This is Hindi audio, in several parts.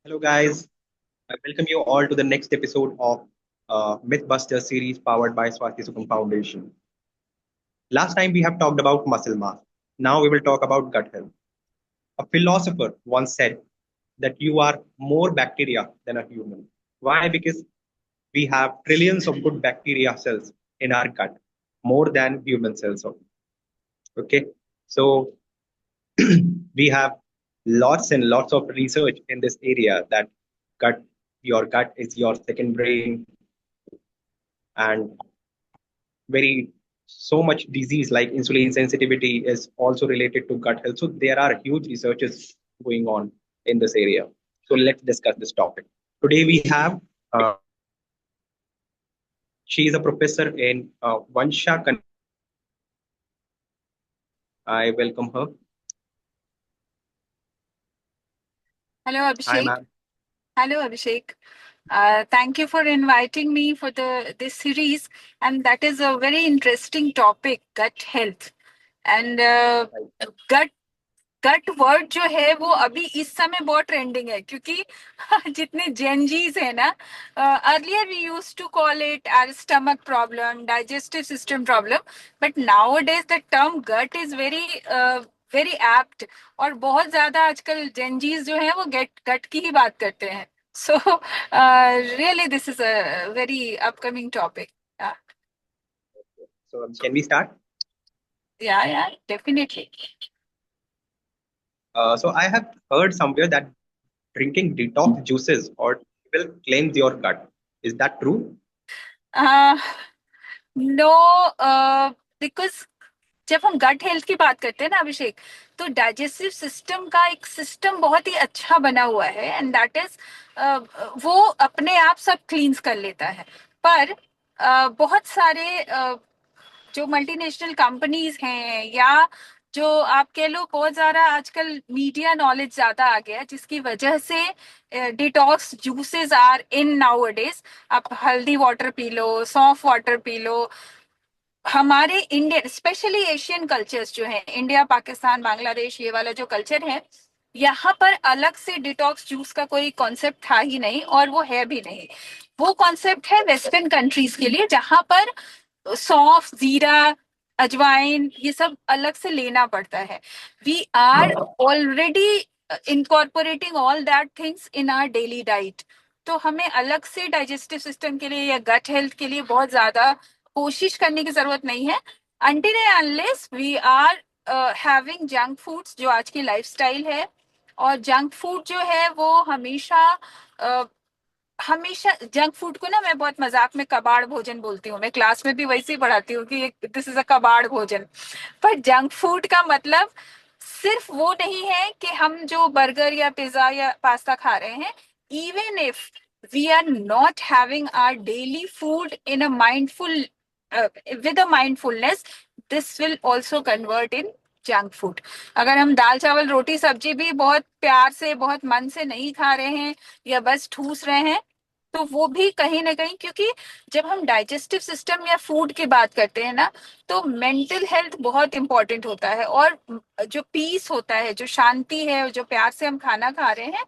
Hello, guys. I welcome you all to the next episode of Mythbuster series powered by Swasti Sukham Foundation. Last time we have talked about muscle mass. Now we will talk about gut health. A philosopher once said that you are more bacteria than a human. Why? Because we have trillions of good bacteria cells in our gut, more than human cells. Okay, so we have lots and lots of research in this area that gut, your gut is your second brain, and very so much disease like insulin sensitivity is also related to gut health. So there are huge researches going on in this area. So let's discuss this topic. Today we have she is a professor in Vansha. I welcome her. Hello, Hi, Abhishek. ma'am. Hello, Abhishek. Thank you for inviting me for the this series, and that is a very interesting topic, gut health. And gut gut word जो है वो अभी इस समय बहुत ट्रेंडिंग है क्योंकि जितने जेनजीज है ना, earlier we use to call it our stomach problem, digestive system problem, but nowadays the term gut is very very apt. और बहुत ज्यादा आजकल जेनजीज जो है वो गेट गट की ही बात करते हैं। So really this is a very upcoming topic. So can we start? या definitely. So I have heard somewhere that drinking detox juices or will cleanse your gut. Is that true? No, because जब हम गट हेल्थ की बात करते हैं ना अभिषेक, तो डाइजेस्टिव सिस्टम का एक सिस्टम बहुत ही अच्छा बना हुआ है, एंड दैट इज वो अपने आप सब क्लींस कर लेता है। पर बहुत सारे जो मल्टीनेशनल कंपनीज हैं, या जो आप कह लो बहुत ज्यादा आजकल मीडिया नॉलेज ज्यादा आ गया है, जिसकी वजह से detox juices are in now. आप हल्दी वाटर पी लो, सौंफ वाटर पी लो। हमारे इंडियन स्पेशली एशियन कल्चर्स जो है, इंडिया पाकिस्तान बांग्लादेश, ये वाला जो कल्चर है, यहाँ पर अलग से डिटॉक्स जूस का कोई कॉन्सेप्ट था ही नहीं, और वो है भी नहीं। वो कॉन्सेप्ट है वेस्टर्न कंट्रीज के लिए, जहां पर सौंफ, जीरा, अजवाइन, ये सब अलग से लेना पड़ता है। We are already incorporating all that things in our daily diet. तो हमें अलग से डाइजेस्टिव सिस्टम के लिए या गट हेल्थ के लिए बहुत ज्यादा कोशिश करने की जरूरत नहीं है, until and unless we are having junk foods, जो आज की लाइफस्टाइल है। और जंक फूड जो है वो हमेशा हमेशा जंक फूड को ना मैं बहुत मजाक में कबाड़ भोजन बोलती हूँ। मैं क्लास में भी वैसे ही पढ़ाती हूँ कि दिस इज अ कबाड़ भोजन। पर जंक फूड का मतलब सिर्फ वो नहीं है कि हम जो बर्गर या पिज्जा या पास्ता खा रहे हैं। Even if we are not having our daily food in a mindful with a mindfulness, this will also convert in junk food. अगर हम दाल चावल रोटी सब्जी भी बहुत प्यार से बहुत मन से नहीं खा रहे हैं, या बस ठूस रहे हैं, तो वो भी कहीं ना कहीं, क्योंकि जब हम डाइजेस्टिव सिस्टम या फूड की बात करते हैं ना, तो मेंटल हेल्थ बहुत इंपॉर्टेंट होता है। और जो पीस होता है, जो शांति है, जो प्यार से हम खाना खा रहे हैं,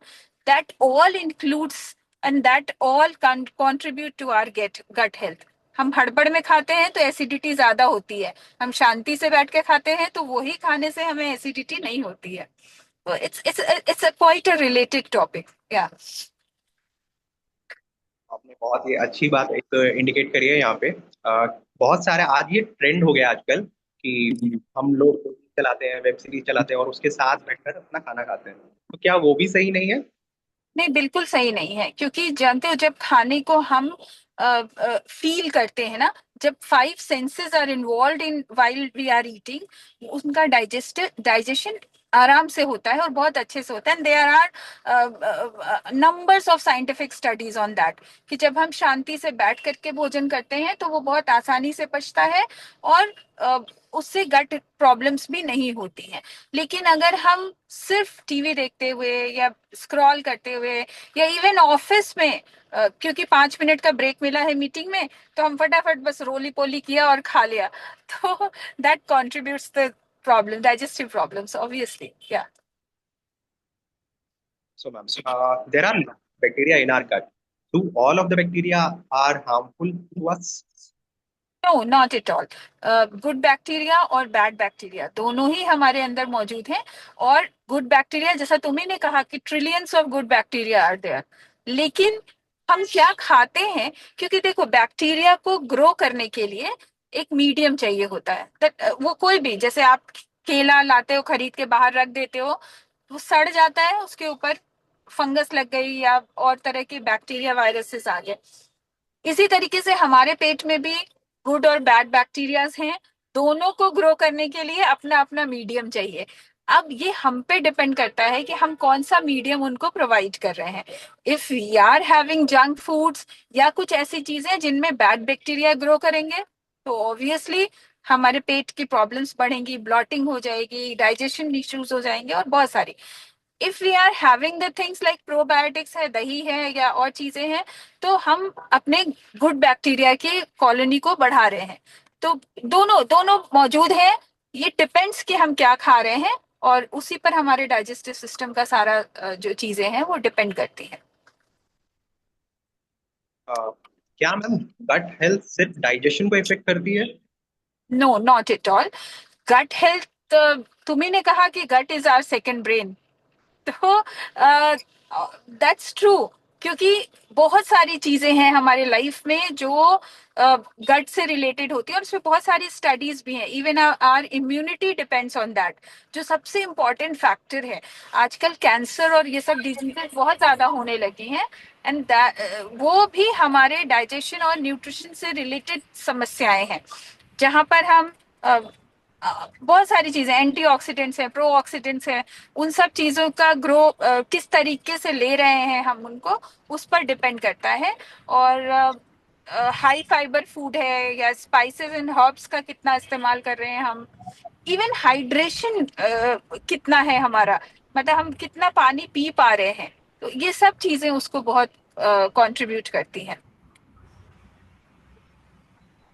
that all includes and that all contribute to our get gut health. हम हड़बड़ में खाते हैं तो एसिडिटी ज्यादा होती है, हम शांति से बैठ के खाते हैं तो वही खाने से हमें एसिडिटी नहीं होती है। तो it's a quite a related topic. या आपने बहुत ही अच्छी बात एक इंडिकेट करी है यहाँ पे। बहुत सारे आज ये ट्रेंड हो गया आजकल कि हम लोग चलाते हैं, वेब सीरीज चलाते हैं और उसके साथ बैठकर अपना खाना खाते हैं। तो क्या वो भी सही नहीं है? नहीं, बिल्कुल सही नहीं है, क्योंकि जानते हो जब खाने को हम फील करते हैं ना, जब five senses are involve in while we are eating, उनका डाइजेशन आराम से होता है और बहुत अच्छे से होता है। And there are numbers of scientific studies on that, कि जब हम शांति से बैठ करके भोजन करते हैं तो वो बहुत आसानी से पचता है, और उससे गट प्रॉब्लम्स भी नहीं होती हैं। लेकिन अगर हम सिर्फ टीवी देखते हुए या स्क्रॉल करते हुए, या इवन ऑफिस में क्योंकि 5 मिनट का ब्रेक मिला है मीटिंग में, तो हम फटाफट बस रोली पोली किया और खा लिया, तो that contributes the problem, digestive problems obviously. या So, ma'am, there are bacteria in our gut. Do all of the bacteria are harmful to us? No not at all. Good bacteria और बैड बैक्टीरिया दोनों ही हमारे अंदर मौजूद हैं। और गुड बैक्टीरिया, जैसा तुम्ही ने कहा कि trillions of good bacteria are there, लेकिन हम क्या खाते हैं? क्योंकि देखो, बैक्टीरिया को ग्रो करने के लिए एक मीडियम चाहिए होता है। वो कोई भी, जैसे आप केला लाते हो, खरीद के बाहर रख देते हो, वो सड़ जाता है, उसके ऊपर फंगस लग गई या और तरह के बैक्टीरिया वायरसेस आ गए। इसी तरीके से हमारे पेट में भी गुड और बैड बैक्टीरियाज हैं। दोनों को ग्रो करने के लिए अपना अपना मीडियम चाहिए। अब ये हम पे डिपेंड करता है कि हम कौन सा मीडियम उनको प्रोवाइड कर रहे हैं। If we are having junk foods या कुछ ऐसी चीजें जिनमें बैड बैक्टीरिया ग्रो करेंगे, तो ऑब्वियसली हमारे पेट की प्रॉब्लम्स बढ़ेंगी, ब्लॉटिंग हो जाएगी, डाइजेशन इश्यूज हो जाएंगे और बहुत सारी। If we are having the things like probiotics है, दही है या और चीजें हैं, तो हम अपने गुड बैक्टीरिया की कॉलोनी को बढ़ा रहे हैं। तो दोनों दोनों मौजूद है। ये डिपेंड्स कि हम क्या खा रहे हैं, और उसी पर हमारे डाइजेस्टिव सिस्टम का सारा जो चीजें हैं वो डिपेंड करती हैं। क्या मैम गट हेल्थ सिर्फ डाइजेशन को इफेक्ट करती है? No not at all. Gut health, तुम्ही ने कहा कि gut is our second brain, तो दैट्स ट्रू। क्योंकि बहुत सारी चीजें हैं हमारे लाइफ में जो गट से रिलेटेड होती है, और उसमें बहुत सारी स्टडीज भी हैं। Even our immunity depends on that, जो सबसे इम्पोर्टेंट फैक्टर है। आजकल कैंसर और ये सब डिजीजेस बहुत ज्यादा होने लगी हैं, एंड वो भी हमारे डाइजेशन और न्यूट्रिशन से रिलेटेड समस्याएं हैं, जहां पर हम बहुत सारी चीजें, एंटीऑक्सीडेंट्स हैं, प्रोऑक्सीडेंट्स हैं, उन सब चीजों का ग्रो किस तरीके से ले रहे हैं हम उनको, उस पर डिपेंड करता है। और हाई फाइबर फूड है या स्पाइसेस एंड हर्ब्स का कितना इस्तेमाल कर रहे हैं हम, इवन हाइड्रेशन कितना है हमारा, मतलब हम कितना पानी पी पा रहे हैं, तो ये सब चीजें उसको बहुत कंट्रीब्यूट करती हैं।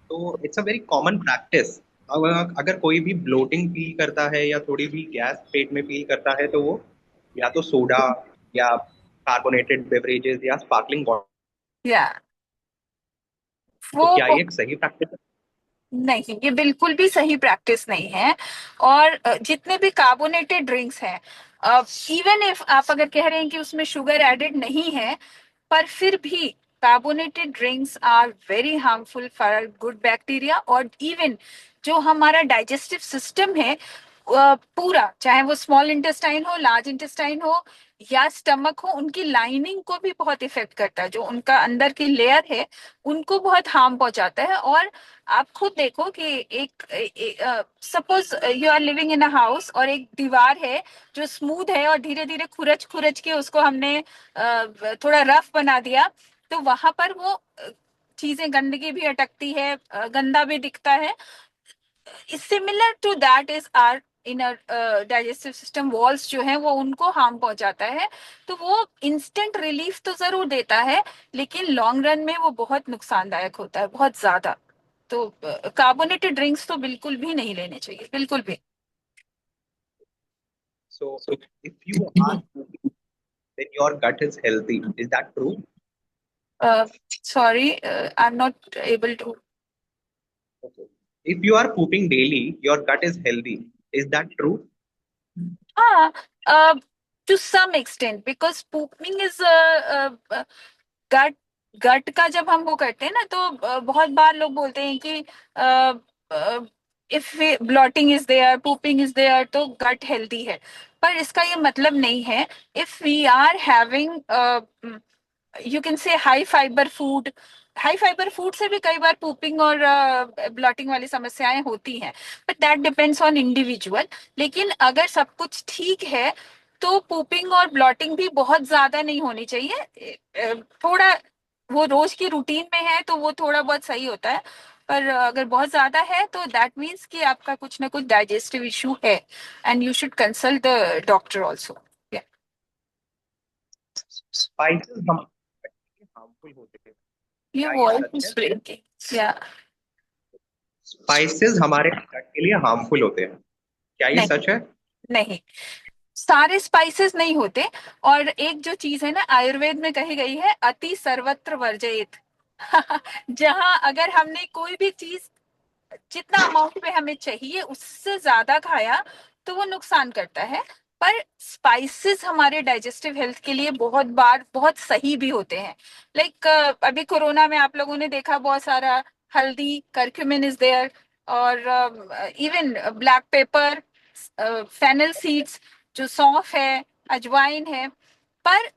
तो it's a very common practice. अगर अगर कोई भी ब्लोटिंग फील करता है या थोड़ी भी गैस पेट में फील करता है तो वो या तो सोडा या कार्बोनेटेड बेवरेजेस या स्पार्कलिंग वाटर। या तो वो क्या ये एक सही प्रैक्टिस है? नहीं, ये बिल्कुल भी सही प्रैक्टिस नहीं है। और जितने भी कार्बोनेटेड ड्रिंक्स हैं, इवन इफ आप अगर कह रहे हैं कि उसमें शुगर एडेड नहीं है, पर फिर भी carbonated drinks are very harmful for good bacteria. और इवन जो हमारा डाइजेस्टिव सिस्टम है, पूरा, चाहे वो स्मॉल इंटेस्टाइन हो, लार्ज इंटेस्टाइन हो या स्टमक हो, उनकी लाइनिंग को भी बहुत इफेक्ट करता है। जो उनका अंदर की लेयर है, उनको बहुत हार्म पहुंचाता है। और आप खुद देखो कि suppose you are living in a house, और एक दीवार है जो स्मूथ है, और धीरे धीरे खुरच खुरच के उसको हमने थोड़ा रफ बना दिया, तो वहां पर वो चीजें, गंदगी भी अटकती है, गंदा भी दिखता है। Similar to that is our inner digestive system walls जो है, वो उनको हार्म पहुंचाता है। तो वो इंस्टेंट रिलीफ तो जरूर देता है, लेकिन लॉन्ग रन में वो बहुत नुकसानदायक होता है, बहुत ज्यादा। तो कार्बोनेटेड ड्रिंक्स तो बिल्कुल भी नहीं लेने चाहिए, बिल्कुल भी। So if you are pooping, then your gut is healthy. Is that true? Sorry, I am not able to. Okay. If you are pooping daily, your gut is healthy. Is that true? हाँ, to some extent, because pooping is gut, gut का जब हम वो करते हैं ना, तो बहुत बार लोग बोलते हैं कि if bloating is there, pooping is there, तो गट हेल्दी है। पर इसका ये मतलब नहीं है। If we are having, you can say high fibre food, high fibre food से भी कई बार pooping और ब्लॉटिंग वाली समस्याएं होती हैं, but that depends on individual. लेकिन अगर सब कुछ ठीक है, तो pooping और ब्लॉटिंग भी बहुत ज्यादा नहीं होनी चाहिए। थोड़ा, वो रोज की रूटीन में है तो वो थोड़ा बहुत सही होता है। पर अगर बहुत ज्यादा है, तो दैट मीन्स कि आपका कुछ ना कुछ डाइजेस्टिव इशू है, and you should consult the doctor also. Spices हम हार्मफुल होते हैं, ये क्या ये सच वॉइस है? ब्रेकिंग या? स्पाइसेस हमारे gut के लिए हार्मफुल होते हैं, क्या ये नहीं, सच है? नहीं, सारे स्पाइसेस नहीं होते। और एक जो चीज है ना, आयुर्वेद में कही गई है, अति सर्वत्र वर्जयेत। जहां अगर हमने कोई भी चीज जितना अमाउंट में हमें चाहिए उससे ज्यादा खाया तो वो नुकसान करता है। पर स्पाइसेस हमारे डाइजेस्टिव हेल्थ के लिए बहुत बार बहुत सही भी होते हैं। लाइक अभी कोरोना में आप लोगों ने देखा, बहुत सारा हल्दी, करक्यूमिन इज देयर, और even black pepper, fennel seeds, जो सौंफ है, अजवाइन है। पर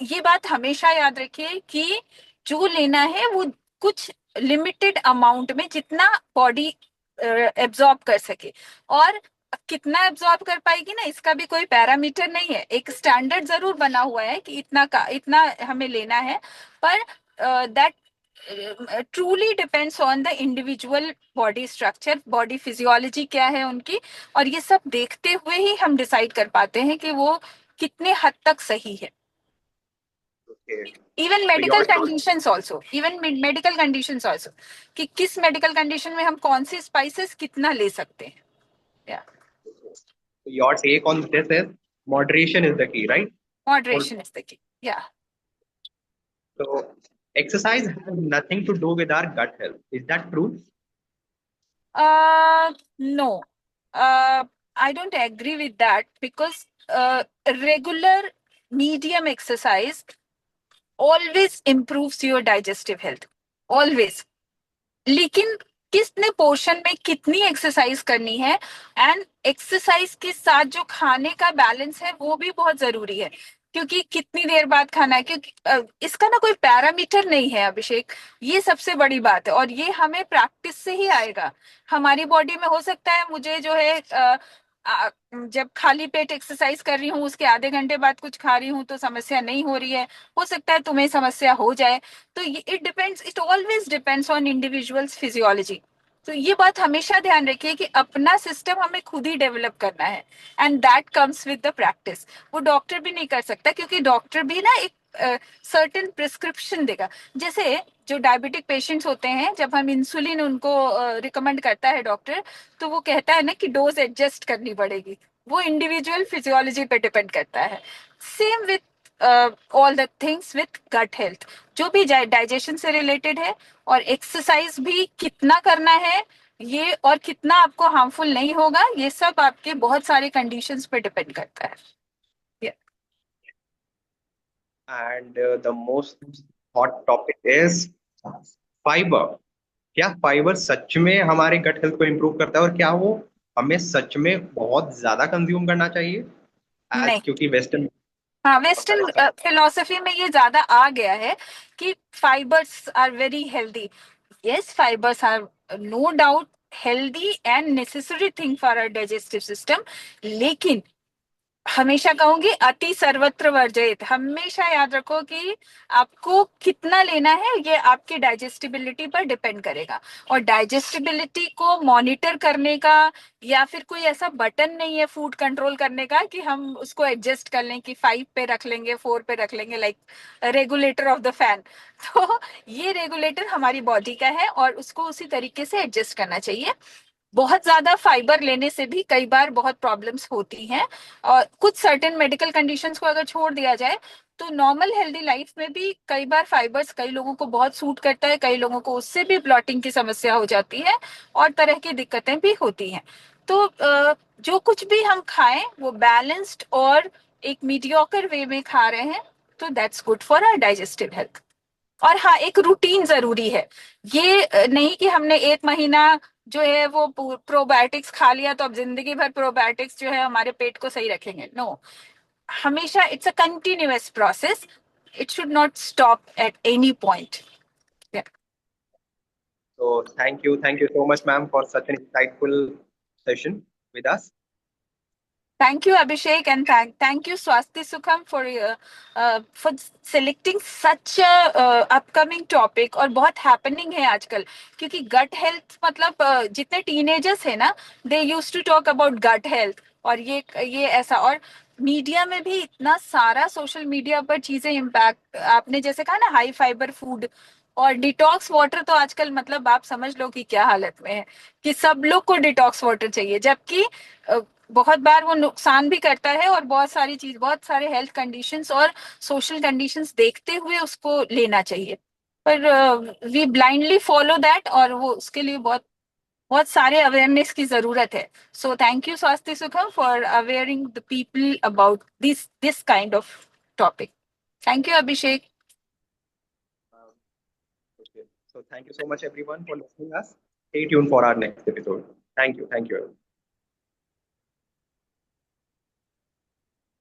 ये बात हमेशा याद रखिए कि जो लेना है वो कुछ लिमिटेड अमाउंट में, जितना बॉडी एब्जॉर्ब कर सके। और कितना एब्जॉर्ब कर पाएगी ना, इसका भी कोई पैरामीटर नहीं है। एक स्टैंडर्ड जरूर बना हुआ है कि इतना का इतना हमें लेना है, पर that truly depends on the individual body structure, body physiology क्या है उनकी। और ये सब देखते हुए ही हम डिसाइड कर पाते हैं कि वो कितने हद तक सही है। Okay. Even So medical your conditions also, even medical conditions also, कि किस मेडिकल कंडीशन में हम कौन से स्पाइसेस कितना ले सकते हैं। या your take on this is moderation is the key, right? Or- moderation is the key. या So exercise has nothing to do with our gut health. Is that true? No, I don't agree with that, because regular medium exercise always improves your digestive health, always। लेकिन किसने पोर्शन में कितनी एक्सरसाइज करनी है, एंड एक्सरसाइज के साथ जो खाने का बैलेंस है वो भी बहुत जरूरी है। क्योंकि कितनी देर बाद खाना है, क्योंकि इसका ना कोई पैरामीटर नहीं है अभिषेक। ये सबसे बड़ी बात है, और ये हमें प्रैक्टिस से ही आएगा। हमारी बॉडी में हो सकता है मुझे जो है जब खाली पेट एक्सरसाइज कर रही हूँ उसके आधे घंटे बाद कुछ खा रही हूँ तो समस्या नहीं हो रही है, हो सकता है तुम्हें समस्या हो जाए। तो it depends, it always depends on individuals physiology. तो ये बात हमेशा ध्यान रखिए कि अपना सिस्टम हमें खुद ही डेवलप करना है, and that comes with the practice. वो डॉक्टर भी नहीं कर सकता, क्योंकि डॉक्टर भी ना एक सर्टेन प्रिस्क्रिप्शन देगा। जैसे जो डायबिटिक पेशेंट्स होते हैं, जब हम इंसुलिन उनको रिकमेंड करता है डॉक्टर, तो वो कहता है ना कि डोज एडजस्ट करनी पड़ेगी। वो इंडिविजुअल फिजियोलॉजी पे डिपेंड करता है। Same with all the things with gut health, जो भी डाइजेशन से रिलेटेड है। और एक्सरसाइज भी कितना करना है ये, और कितना आपको हार्मफुल नहीं होगा, ये सब आपके बहुत सारे कंडीशंस पे डिपेंड करता है। Yeah. And the most hot topic is fiber. क्या फाइबर सच में हमारे गट हेल्थ को इम्प्रूव करता है और क्या वो हमें सच में बहुत ज्यादा कंज्यूम करना चाहिए नहीं, एज क्योंकि वेस्टर्न हाँ, बहुत सारे वेस्टर्न फिलोसफी में ये ज्यादा आ गया है कि fibres are very healthy. Yes, fibres are no doubt healthy and necessary thing for our digestive system. लेकिन हमेशा कहूंगी, अति सर्वत्र वर्जयित। हमेशा याद रखो कि आपको कितना लेना है ये आपकी डाइजेस्टिबिलिटी पर डिपेंड करेगा। और डाइजेस्टिबिलिटी को मॉनिटर करने का या फिर कोई ऐसा बटन नहीं है फूड कंट्रोल करने का कि हम उसको एडजस्ट कर लें कि 5 पे रख लेंगे, 4 पे रख लेंगे, like regulator of the fan. तो ये रेगुलेटर हमारी बॉडी का है और उसको उसी तरीके से एडजस्ट करना चाहिए। बहुत ज्यादा फाइबर लेने से भी कई बार बहुत प्रॉब्लम्स होती हैं। और कुछ सर्टेन मेडिकल कंडीशंस को अगर छोड़ दिया जाए तो नॉर्मल हेल्दी लाइफ में भी कई बार फाइबर्स कई लोगों को बहुत सूट करता है, कई लोगों को उससे भी ब्लॉटिंग की समस्या हो जाती है और तरह की दिक्कतें भी होती हैं। तो जो कुछ भी हम खाएं वो बैलेंस्ड और एक मीडियोकर वे में खा रहे हैं, तो that's good for our digestive health. और हाँ, एक रूटीन जरूरी है। ये नहीं कि हमने एक महीना जो है वो प्रोबायोटिक्स खा लिया तो अब जिंदगी भर प्रोबायोटिक्स जो है हमारे पेट को सही रखेंगे। नो, हमेशा it's a continuous process. It should not stop at any point. So thank you so much, ma'am, for such an insightful session with us. Thank you, Abhishek, and thank you, Swasti Sukham, for selecting such a upcoming topic। और बहुत happening है आजकल, क्योंकि gut health मतलब जितने teenagers है ना, they used to talk about gut health। और ये ऐसा, और मीडिया में भी इतना सारा सोशल मीडिया पर चीजें इम्पैक्ट, आपने जैसे कहा ना हाई फाइबर फूड और डिटॉक्स वाटर, तो आजकल मतलब आप समझ लो कि क्या हालत में है कि सब लोग को डिटॉक्स वाटर चाहिए। जबकि बहुत बार वो नुकसान भी करता है, और बहुत सारे हेल्थ कंडीशंस और सोशल कंडीशंस देखते हुए उसको लेना चाहिए। पर वी ब्लाइंडली फॉलो दैट, और वो उसके लिए बहुत बहुत सारे अवेयरनेस की जरूरत है। सो थैंक यू स्वास्थ्य सुखम for awaring the people about this kind of topic. Thank you Abhishek. Um, okay. So thank you so much everyone for listening us. Stay tuned for our next episode. Thank you. Thank you.